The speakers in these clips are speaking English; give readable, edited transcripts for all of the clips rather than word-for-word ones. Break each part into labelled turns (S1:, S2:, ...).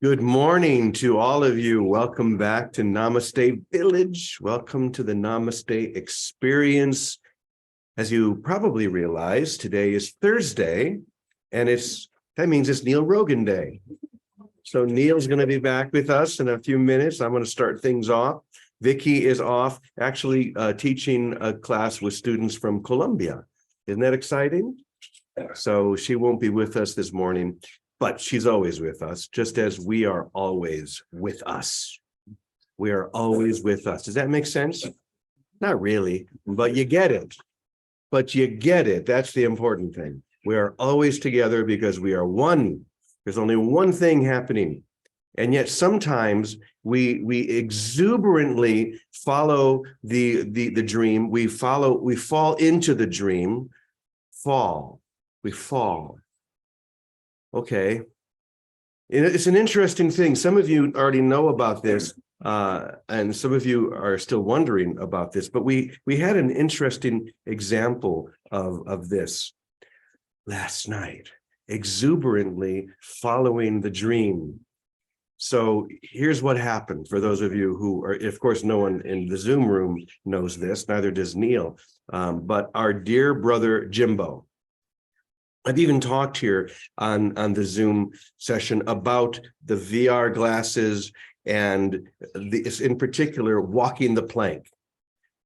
S1: Good morning to all of you. Welcome back to Namaste Village. Welcome to the Namaste experience. As you probably realize, today is Thursday, and that means it's Neil Rogan Day. So Neil's going to be back with us in a few minutes. I'm going to start things off. Vicky is off, actually teaching a class with students from Colombia. Isn't that exciting? So she won't be with us this morning. But she's always with us, just as we are always with us. We are always with us. Does that make sense? Not really, but you get it. But you get it. That's the important thing. We are always together because we are one. There's only one thing happening. And yet sometimes we exuberantly follow the dream. We fall into the dream. We fall. Okay. It's an interesting thing. Some of you already know about this, and some of you are still wondering about this, but we had an interesting example of this last night, exuberantly following the dream. So here's what happened for those of you who are, of course, no one in the Zoom room knows this, neither does Neil, but our dear brother Jimbo. I've even talked here on the Zoom session about the VR glasses and in particular, walking the plank.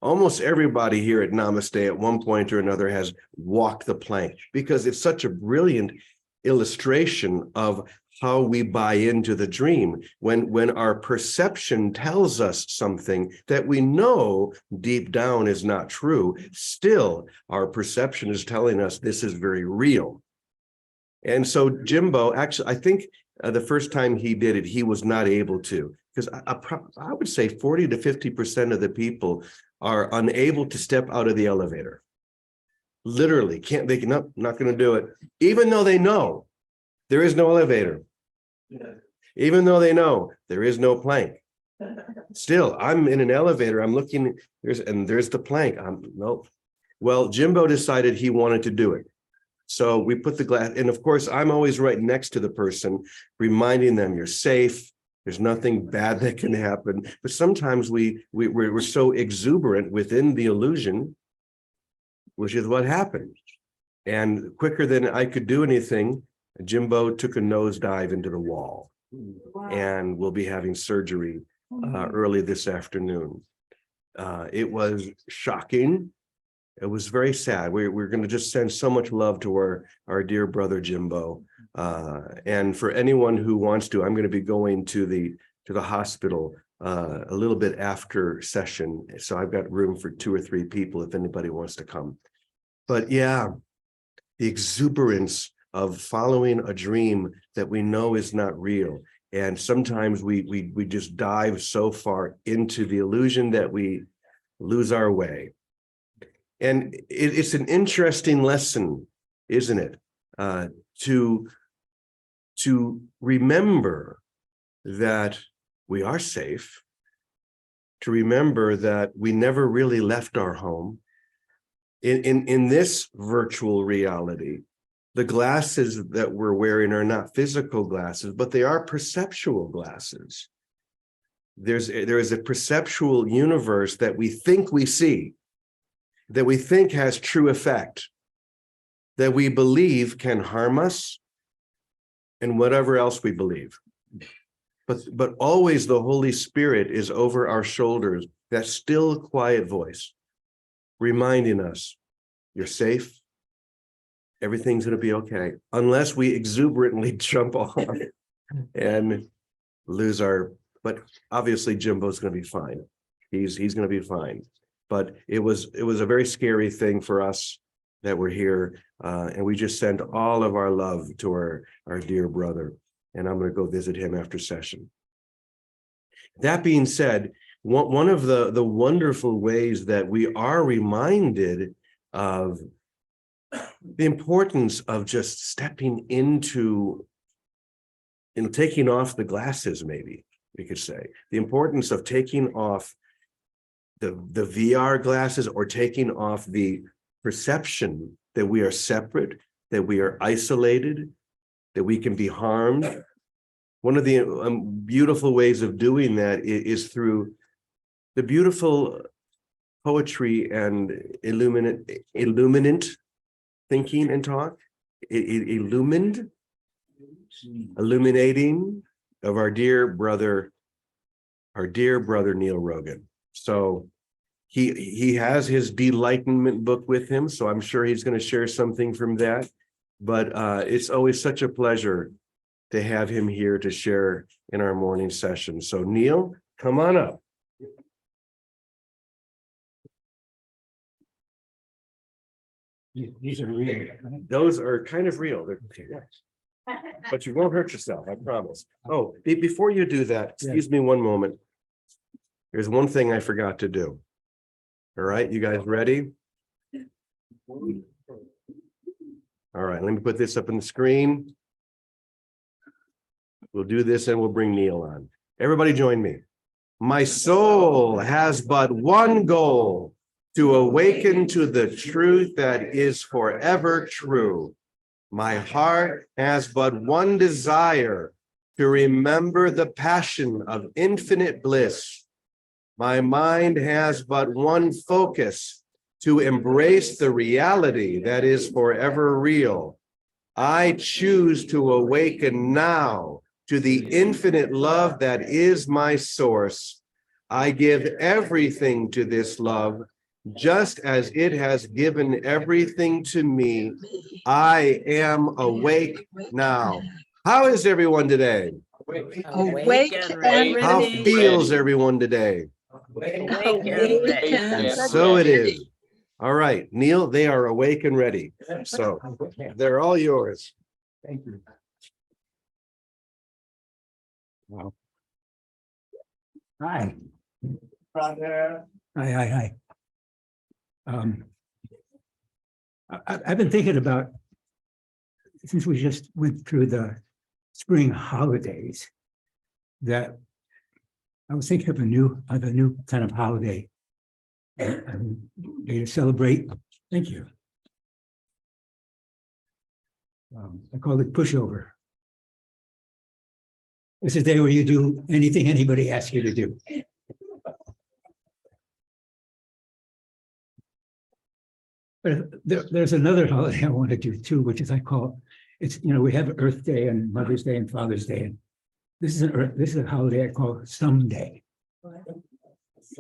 S1: Almost everybody here at Namaste at one point or another has walked the plank because it's such a brilliant illustration of how we buy into the dream. When our perception tells us something that we know deep down is not true, still our perception is telling us this is very real. And so Jimbo, actually, I think the first time he did it, he was not able to, because I would say 40 to 50% of the people are unable to step out of the elevator. Literally, not going to do it, even though they know there is no elevator. Even though they know there is no plank. Still, I'm in an elevator, I'm looking, there's the plank. Nope. Well, Jimbo decided he wanted to do it. So we put the glass, and of course, I'm always right next to the person, reminding them you're safe. There's nothing bad that can happen. But sometimes we're so exuberant within the illusion, which is what happened. And quicker than I could do anything, Jimbo took a nosedive into the wall. Wow. And we'll be having surgery early this afternoon. It was shocking. It was very sad. We're going to just send so much love to our dear brother Jimbo. And for anyone who wants to, I'm going to be going to the hospital a little bit after session. So I've got room for 2 or 3 people if anybody wants to come. But yeah, the exuberance of following a dream that we know is not real. And sometimes we just dive so far into the illusion that we lose our way. And it's an interesting lesson, isn't it? To remember that we are safe, to remember that we never really left our home. In this virtual reality, the glasses that we're wearing are not physical glasses, but they are perceptual glasses. There is a perceptual universe that we think we see, that we think has true effect, that we believe can harm us, and whatever else we believe. But always the Holy Spirit is over our shoulders, that still quiet voice, reminding us, you're safe. Everything's going to be okay, unless we exuberantly jump off and lose but obviously Jimbo's going to be fine. He's going to be fine. But it was a very scary thing for us that we're here. And we just send all of our love to our dear brother. And I'm going to go visit him after session. That being said, one of the wonderful ways that we are reminded of the importance of just stepping into, taking off the glasses, maybe we could say, the importance of taking off the VR glasses, or taking off the perception that we are separate, that we are isolated, that we can be harmed, one of the beautiful ways of doing that is through the beautiful poetry and illuminant thinking and talk, illuminating of our dear brother Neil Rogan. So he has his Delightment book with him, so I'm sure he's going to share something from that. But it's always such a pleasure to have him here to share in our morning session. So Neil, come on up.
S2: These are real.
S1: Those are kind of real. But you won't hurt yourself, I promise. Oh, before you do that, excuse me one moment. There's one thing I forgot to do. All right, you guys ready? All right, let me put this up on the screen. We'll do this and we'll bring Neil on. Everybody join me. My soul has but one goal: to awaken to the truth that is forever true. My heart has but one desire: to remember the passion of infinite bliss. My mind has but one focus: to embrace the reality that is forever real. I choose to awaken now to the infinite love that is my source. I give everything to this love, just as it has given everything to me. I am awake now. How is everyone today?
S3: Awake and ready.
S1: How feels everyone today?
S3: Awake and ready.
S1: And so it is. All right, Neil, they are awake and ready. So they're all yours.
S2: Thank you. Wow. Hi. Hi. I've been thinking about, since we just went through the spring holidays, that I was thinking of a new kind of holiday to celebrate. Thank you. I call it pushover. It's a day where you do anything anybody asks you to do. But there's another holiday I want to do too, which is we have Earth Day and Mother's Day and Father's Day. And this is a holiday I call Someday.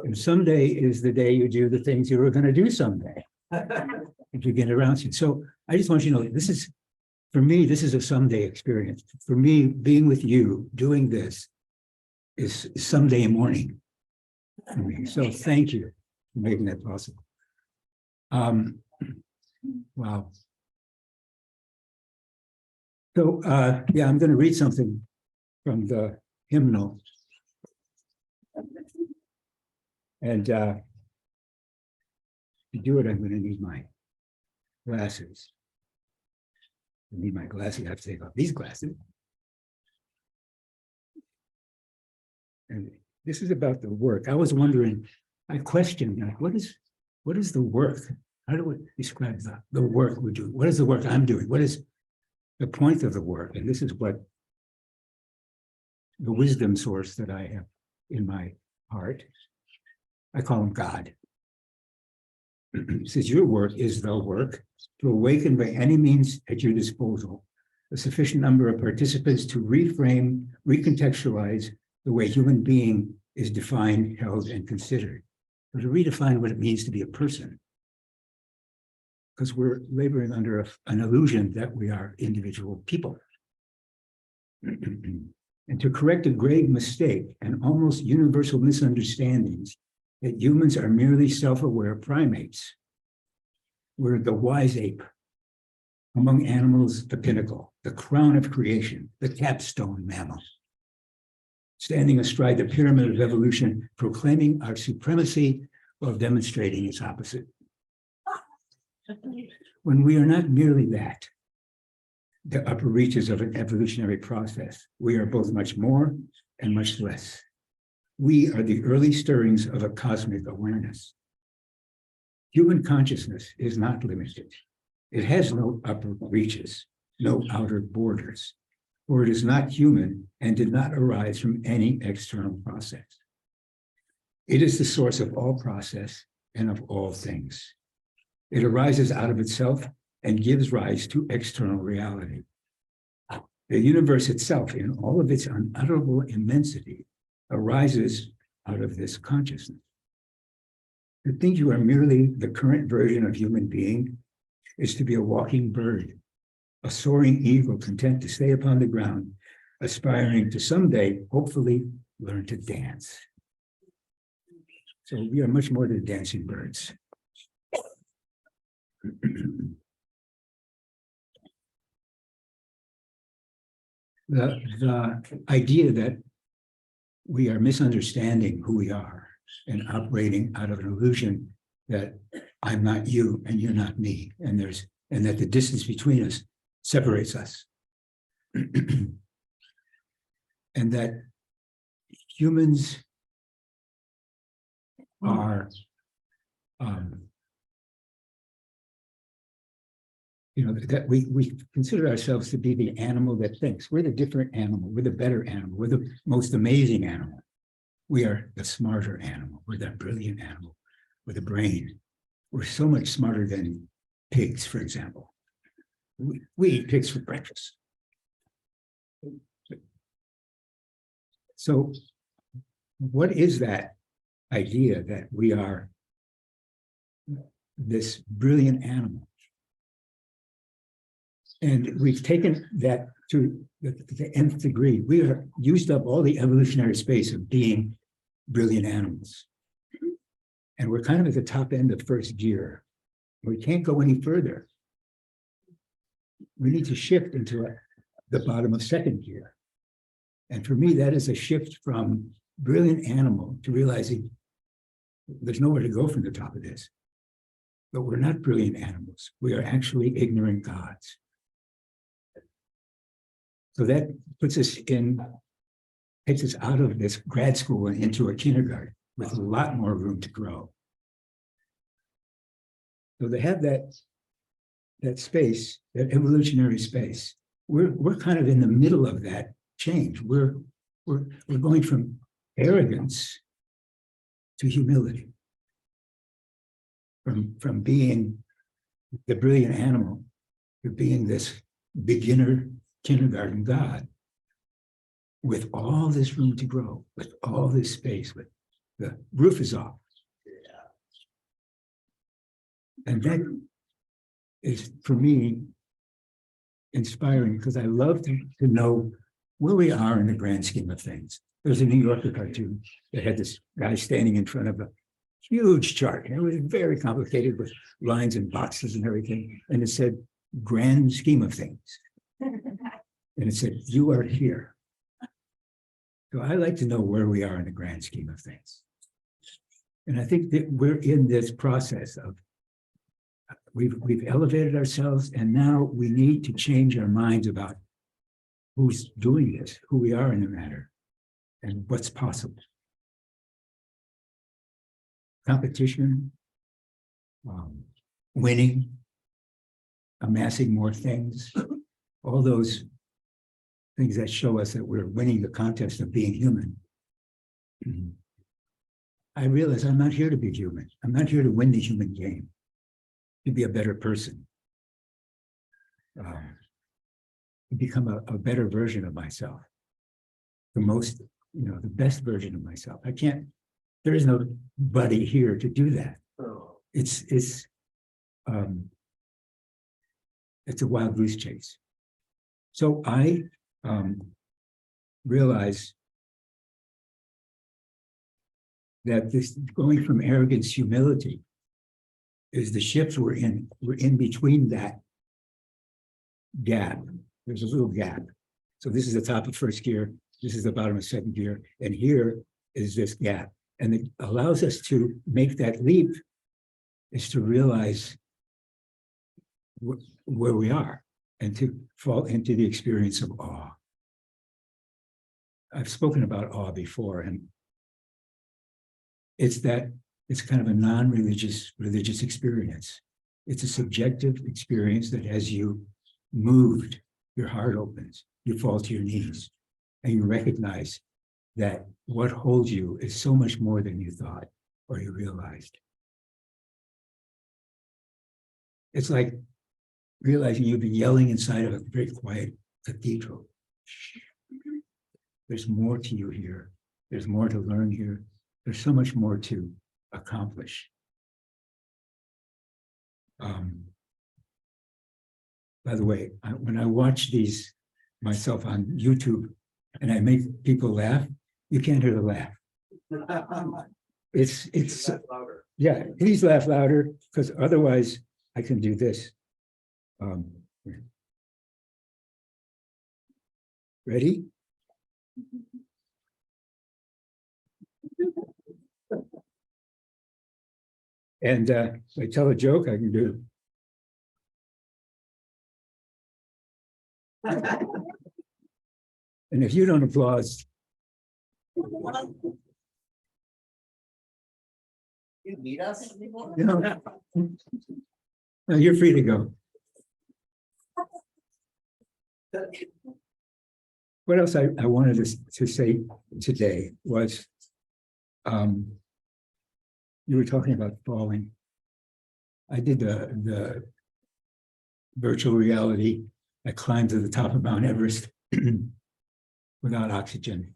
S2: And someday is the day you do the things you were going to do someday. If you get around to it. So I just want you to know, for me, this is a someday experience. For me, being with you, doing this is someday morning for me. So thank you for making that possible. Wow. So I'm going to read something from the hymnal. And to do it, I'm going to need my glasses. I need my glasses. I have to take off these glasses. And this is about the work. I was wondering, I questioned, like, what is the work? How do we describe the work we do? What is the work I'm doing? What is the point of the work? And this is what the wisdom source that I have in my heart, I call him God. Says your work is the work to awaken by any means at your disposal a sufficient number of participants to reframe, recontextualize the way human being is defined, held, and considered. Or to redefine what it means to be a person. Because we're laboring under an illusion that we are individual people. And to correct a grave mistake and almost universal misunderstandings that humans are merely self-aware primates. We're the wise ape, among animals, the pinnacle, the crown of creation, the capstone mammal. Standing astride the pyramid of evolution, proclaiming our supremacy while demonstrating its opposite. When we are not merely that, the upper reaches of an evolutionary process, we are both much more and much less. We are the early stirrings of a cosmic awareness. Human consciousness is not limited. It has no upper reaches, no outer borders, for it is not human and did not arise from any external process. It is the source of all process and of all things. It arises out of itself and gives rise to external reality. The universe itself, in all of its unutterable immensity, arises out of this consciousness. To think you are merely the current version of human being is to be a walking bird, a soaring eagle content to stay upon the ground, aspiring to someday, hopefully, learn to dance. So we are much more than dancing birds. The idea that we are misunderstanding who we are and operating out of an illusion that I'm not you and you're not me, and that the distance between us separates us. And that humans are that we consider ourselves to be the animal that thinks. We're the different animal, we're the better animal, we're the most amazing animal. We are the smarter animal, we're that brilliant animal with a brain. We're so much smarter than pigs, for example. We eat pigs for breakfast. So what is that idea that we are this brilliant animal? And we've taken that to the nth degree. We have used up all the evolutionary space of being brilliant animals. And we're kind of at the top end of first gear. We can't go any further. We need to shift into the bottom of second gear. And for me, that is a shift from brilliant animal to realizing there's nowhere to go from the top of this. But we're not brilliant animals. We are actually ignorant gods. So that puts us takes us out of this grad school and into a kindergarten with a lot more room to grow. So to have that space, that evolutionary space, we're kind of in the middle of that change. We're going from arrogance to humility, from being the brilliant animal to being this beginner kindergarten God, with all this room to grow, with all this space, with the roof is off. And that is, for me, inspiring, because I love to know where we are in the grand scheme of things. There's a New Yorker cartoon that had this guy standing in front of a huge chart, and it was very complicated with lines and boxes and everything, and it said, grand scheme of things. And it said, you are here. So I like to know where we are in the grand scheme of things. And I think that we're in this process of, we've elevated ourselves, and now we need to change our minds about who's doing this, who we are in the matter, and what's possible. Competition, winning, amassing more things, all those things that show us that we're winning the contest of being human. I realize I'm not here to be human. I'm not here to win the human game, to be a better person, to become a better version of myself, the best version of myself. There is nobody here to do that. It's a wild goose chase. So I realize that this going from arrogance to humility is the shift we're in. We're in between that gap. There's a little gap. So this is the top of first gear. This is the bottom of second gear. And here is this gap. And it allows us to make that leap, is to realize where we are and to fall into the experience of awe. I've spoken about awe before, and it's kind of a non-religious religious experience. It's a subjective experience that as you moved, your heart opens, you fall to your knees. and you recognize that what holds you is so much more than you thought or you realized. It's like realizing you've been yelling inside of a very quiet cathedral. There's more to you here. There's more to learn here. There's so much more to accomplish. By the way, when I watch these myself on YouTube and I make people laugh, you can't hear the laugh. It's yeah, please laugh louder, because otherwise I can do this. Ready? And if I tell a joke, I can do. And if you don't applaud,
S4: You meet us anymore?
S2: you know, no, you're free to go. What else I wanted to say today was, you were talking about falling. I did the virtual reality. I climbed to the top of Mount Everest without oxygen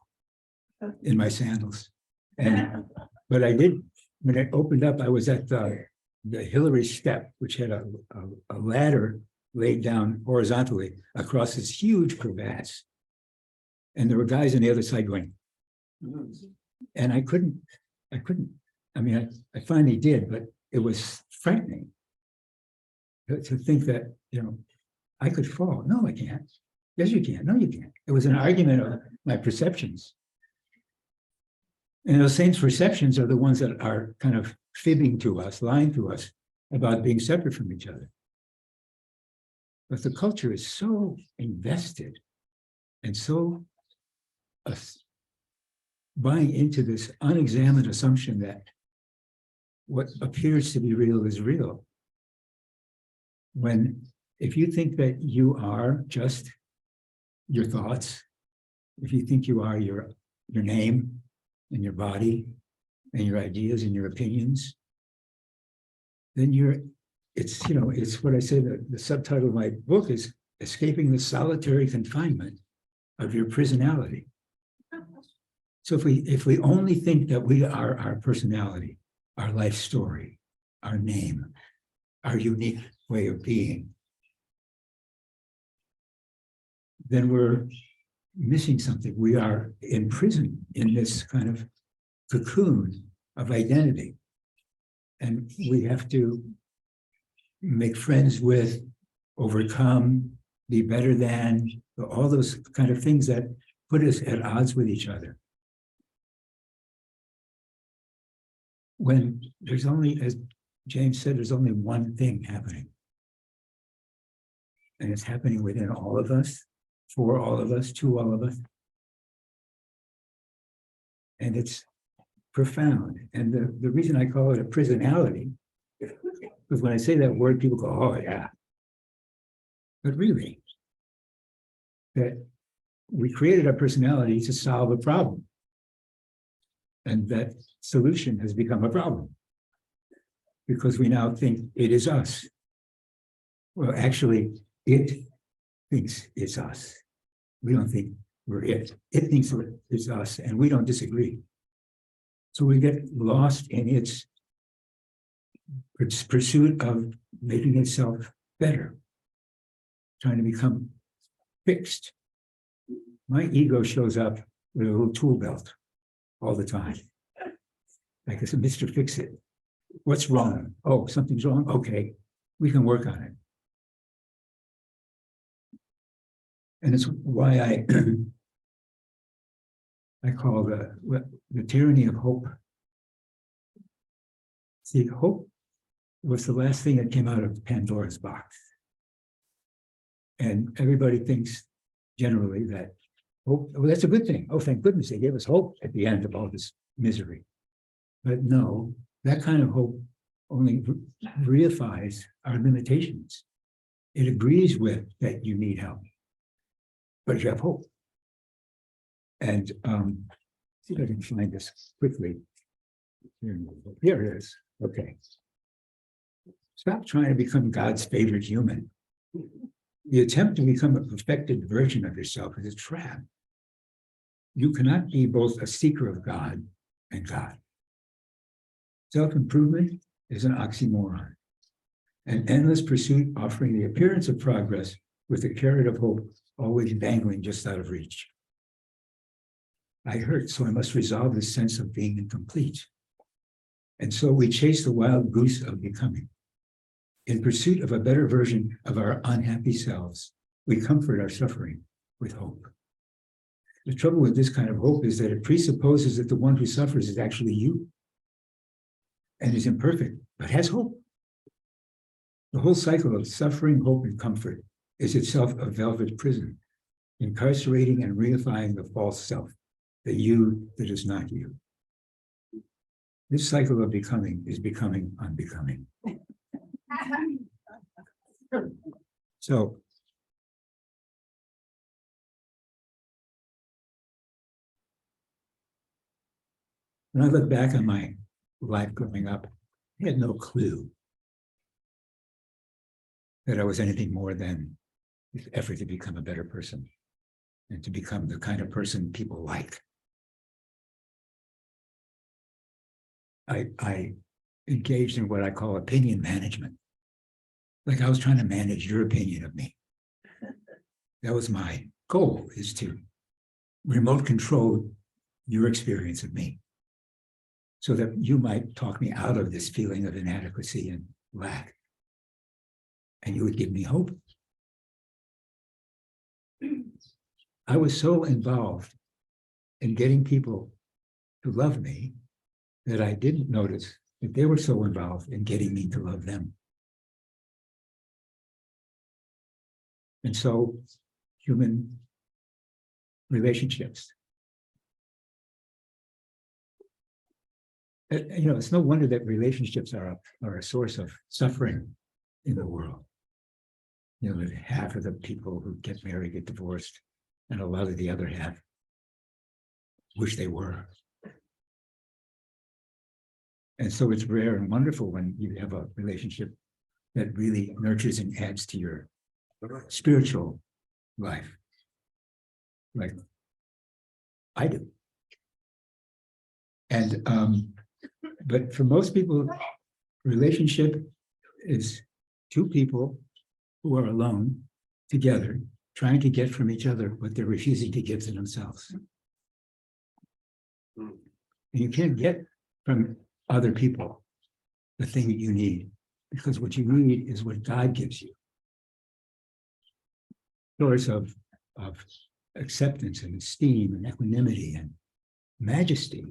S2: in my sandals. But I did, when it opened up, I was at the Hillary step, which had a ladder laid down horizontally across this huge crevasse. And there were guys on the other side going, and I couldn't, I mean, I finally did, but it was frightening to think that, you know, I could fall. No, I can't. Yes, you can. No, you can't. It was an argument of my perceptions. And those same perceptions are the ones that are kind of fibbing to us, lying to us about being separate from each other. But the culture is so invested and so buying into this unexamined assumption that what appears to be real is real. When, if you think that you are just your thoughts, if you think you are your name and your body and your ideas and your opinions, then it's, you know, it's what I say, the subtitle of my book is Escaping the Solitary Confinement of Your Personality. So if we only think that we are our personality, our life story, our name, our unique way of being, then we're missing something. We are imprisoned in this kind of cocoon of identity. And we have to make friends with, overcome, be better than, all those kind of things that put us at odds with each other. When there's only, as James said, there's only one thing happening. And it's happening within all of us, for all of us, to all of us. And it's profound. And the reason I call it a prisonality, because when I say that word, people go, oh yeah. But really, that we created our personality to solve a problem. And that solution has become a problem. Because we now think it is us. Well, actually, it thinks it's us. We don't think we're it. It thinks it's us, and we don't disagree. So we get lost in its pursuit of making itself better, trying to become fixed. My ego shows up with a little tool belt all the time. Like I said, Mr. Fix-It. What's wrong? Oh, something's wrong? Okay, we can work on it. And it's why I call the tyranny of hope. See, hope was the last thing that came out of Pandora's box. And everybody thinks generally that hope, well, that's a good thing. Oh, thank goodness they gave us hope at the end of all this misery. But no, that kind of hope only reifies our limitations. It agrees with that you need help, but you have hope. And see if I can find this quickly. Here it is. Okay. Stop trying to become God's favorite human. The attempt to become a perfected version of yourself is a trap. You cannot be both a seeker of God and God. Self-improvement is an oxymoron, an endless pursuit offering the appearance of progress with a carrot of hope always dangling just out of reach. I hurt, so I must resolve this sense of being incomplete. And so we chase the wild goose of becoming. In pursuit of a better version of our unhappy selves, we comfort our suffering with hope. The trouble with this kind of hope is that it presupposes that the one who suffers is actually you and is imperfect, but has hope. The whole cycle of suffering, hope, and comfort is itself a velvet prison, incarcerating and reifying the false self, the you that is not you. This cycle of becoming is becoming unbecoming. So, when I look back on my life growing up, I had no clue that I was anything more than this effort to become a better person and to become the kind of person people like. I engaged in what I call opinion management. Like I was trying to manage your opinion of me. That was my goal, is to remote control your experience of me so that you might talk me out of this feeling of inadequacy and lack. And you would give me hope. I was so involved in getting people to love me that I didn't notice that they were so involved in getting me to love them. And so human relationships. You know, it's no wonder that relationships are a source of suffering in the world. You know, that half of the people who get married get divorced, and a lot of the other half wish they were. And so it's rare and wonderful when you have a relationship that really nurtures and adds to your spiritual life, like I do. And but for most people, relationship is two people who are alone together, trying to get from each other what they're refusing to give to themselves. And you can't get from other people the thing that you need, because what you need is what God gives you. Source of acceptance and esteem and equanimity and majesty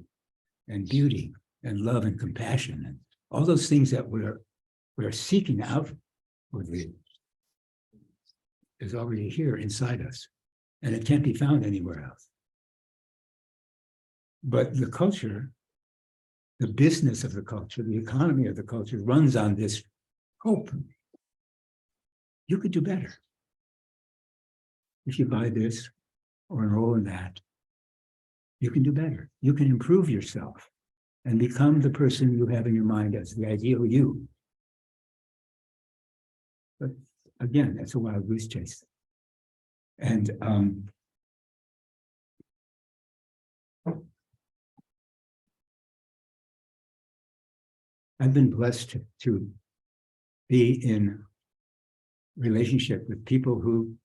S2: and beauty and love and compassion and all those things that we're seeking outwardly is already here inside us, and it can't be found anywhere else. But the culture, the business of the culture, the economy of the culture runs on this hope. You could do better if you buy this or enroll in that. You can do better. You can improve yourself and become the person you have in your mind as the ideal you. But again, that's a wild goose chase. And I've been blessed to be in relationship with people who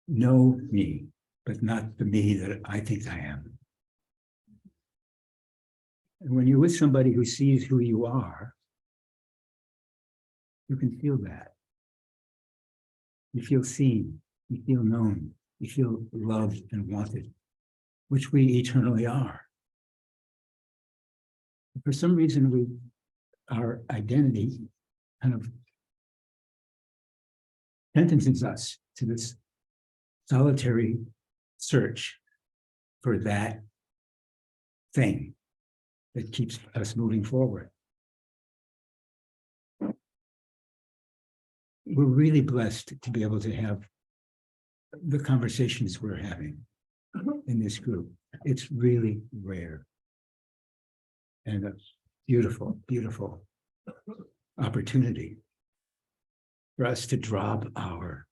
S2: know me, but not the me that I think I am. And when you're with somebody who sees who you are, you can feel that. You feel seen, you feel known, you feel loved and wanted, which we eternally are. For some reason, our identity kind of sentences us to this solitary search for that thing that keeps us moving forward. We're really blessed to be able to have the conversations we're having in this group. It's really rare. And a beautiful, beautiful opportunity for us to drop our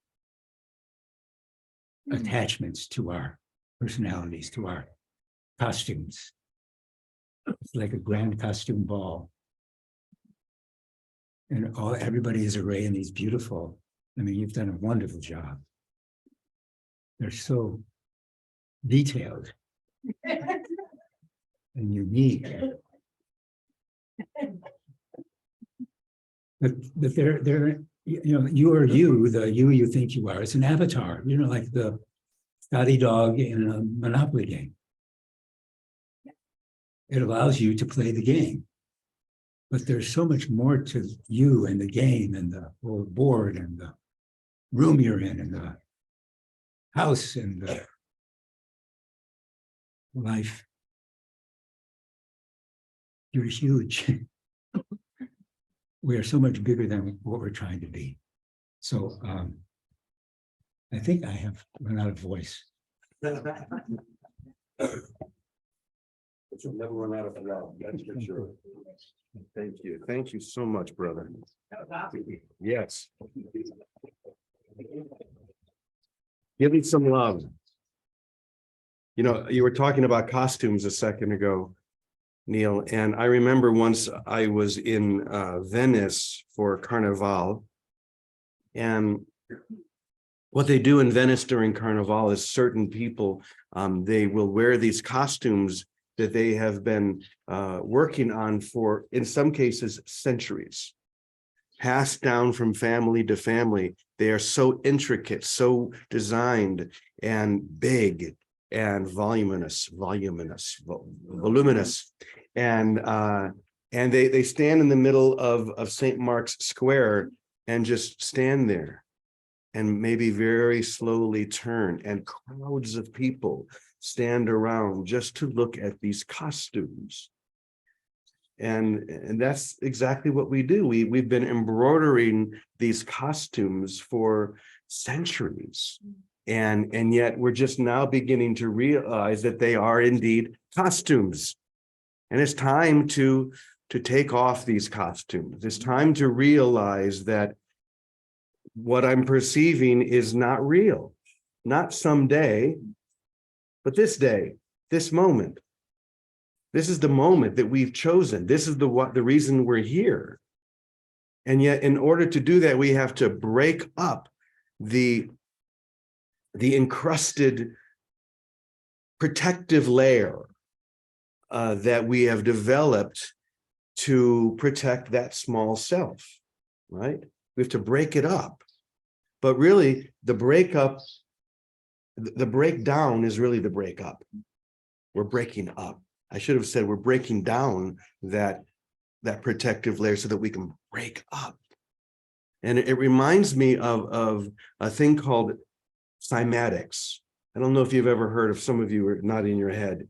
S2: attachments to our personalities, to our costumes. It's like a grand costume ball. And everybody is arrayed in these beautiful, I mean, you've done a wonderful job. They're so detailed and unique. But they're, you know, you are you, the you think you are. It's an avatar, you know, like the Scotty dog in a Monopoly game. It allows you to play the game. But there's so much more to you and the game and the whole board and the room you're in and the house and the life. You're huge. We are so much bigger than what we're trying to be. So I think I have run out of voice.
S1: But you'll never run out of love, that's for sure. Thank you. Thank you so much, brother. Yes. Give me some love. You know, you were talking about costumes a second ago, Neil, and I remember once I was in Venice for Carnival, and what they do in Venice during Carnival is certain people, they will wear these costumes that they have been working on for, in some cases, centuries, passed down from family to family. They are so intricate, so designed and big and voluminous, and they stand in the middle of St. Mark's Square and just stand there and maybe very slowly turn, and crowds of people stand around just to look at these costumes. And that's exactly what we do. We've been embroidering these costumes for centuries. And yet we're just now beginning to realize that they are indeed costumes. And it's time to take off these costumes. It's time to realize that what I'm perceiving is not real, not someday, but this day, this moment. This is the moment that we've chosen. This is the reason we're here. And yet, in order to do that, we have to break up the encrusted protective layer that we have developed to protect that small self, right? We have to break it up. But really, the breakup, the breakdown is really the breakup. We're breaking up. I should have said we're breaking down that protective layer so that we can break up. And it reminds me of a thing called cymatics. I don't know if you've ever heard of, some of you are nodding your head.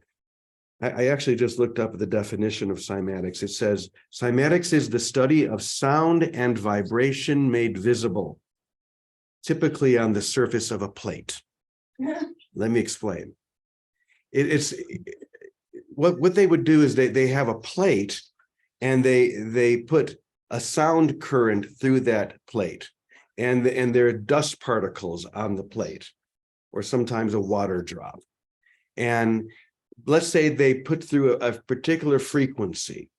S1: I actually just looked up the definition of cymatics. It says, cymatics is the study of sound and vibration made visible, typically on the surface of a plate. Let me explain. It's what they would do is they have a plate and they put a sound current through that plate, and there are dust particles on the plate, or sometimes a water drop. And let's say they put through a particular frequency,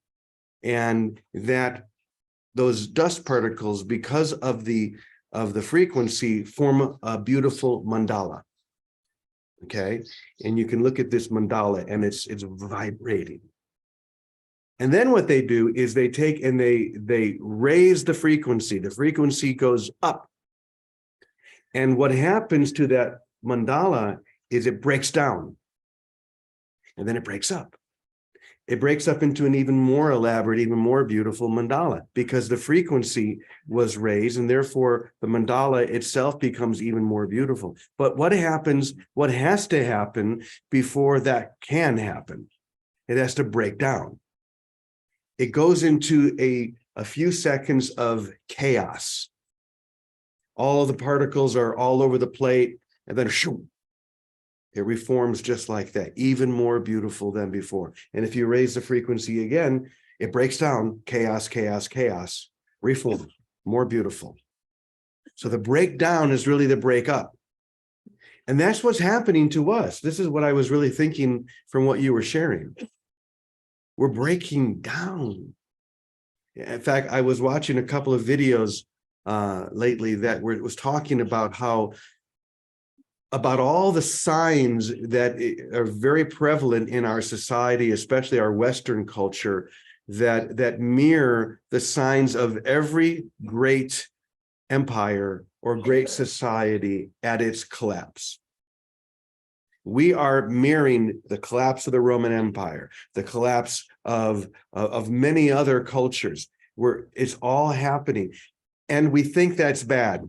S1: and that those dust particles, because of the frequency, form a beautiful mandala. Okay, and you can look at this mandala and it's vibrating. And then what they do is they take and they raise the frequency. The frequency goes up. And what happens to that mandala is it breaks down. And then it breaks up. It breaks up into an even more elaborate, even more beautiful mandala, because the frequency was raised, and therefore the mandala itself becomes even more beautiful. But what happens, what has to happen before that can happen? It has to break down. It goes into a few seconds of chaos. All of the particles are all over the plate, and then shoo, It reforms just like that, even more beautiful than before. And if you raise the frequency again, it breaks down chaos, chaos, chaos, reform, more beautiful. So the breakdown is really the breakup. And that's what's happening to us. This is what I was really thinking from what you were sharing. We're breaking down. In fact, I was watching a couple of videos lately that was talking about about all the signs that are very prevalent in our society, especially our Western culture, that mirror the signs of every great empire or great society at its collapse. We are mirroring the collapse of the Roman Empire, the collapse of many other cultures, where it's all happening. And we think that's bad.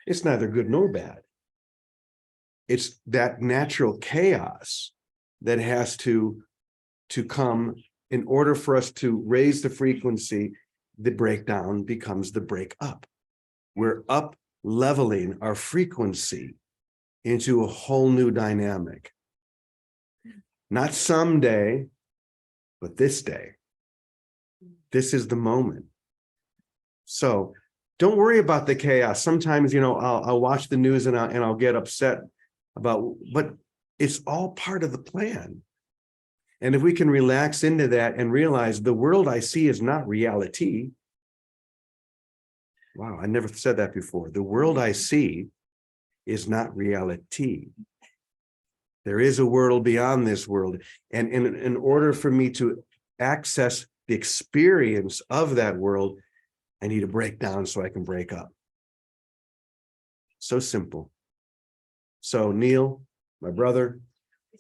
S1: It's neither good nor bad. It's that natural chaos that has to come in order for us to raise the frequency. The breakdown becomes the breakup. We're up leveling our frequency into a whole new dynamic. Not someday, but this day. This is the moment. So don't worry about the chaos. Sometimes, I'll watch the news and I'll get upset about, but it's all part of the plan. And if we can relax into that and realize the world I see is not reality. Wow, I never said that before. The world I see is not reality. There is a world beyond this world. And in order for me to access the experience of that world, I need to break down so I can break up. So simple. So Neil, my brother,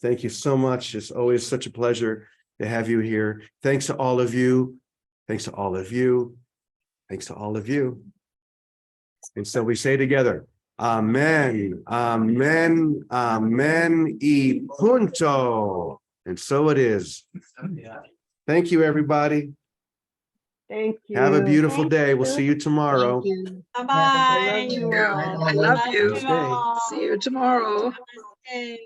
S1: thank you so much. It's always such a pleasure to have you here. Thanks to all of you. Thanks to all of you. Thanks to all of you. And so we say together, Amen, Amen, Amen, y punto. And so it is. Thank you, everybody.
S5: Thank you.
S1: Have a beautiful day. We'll see you tomorrow.
S3: Bye-bye.
S5: I love you.
S3: I
S5: I love you.
S3: all.
S5: See you tomorrow.
S3: Namaste.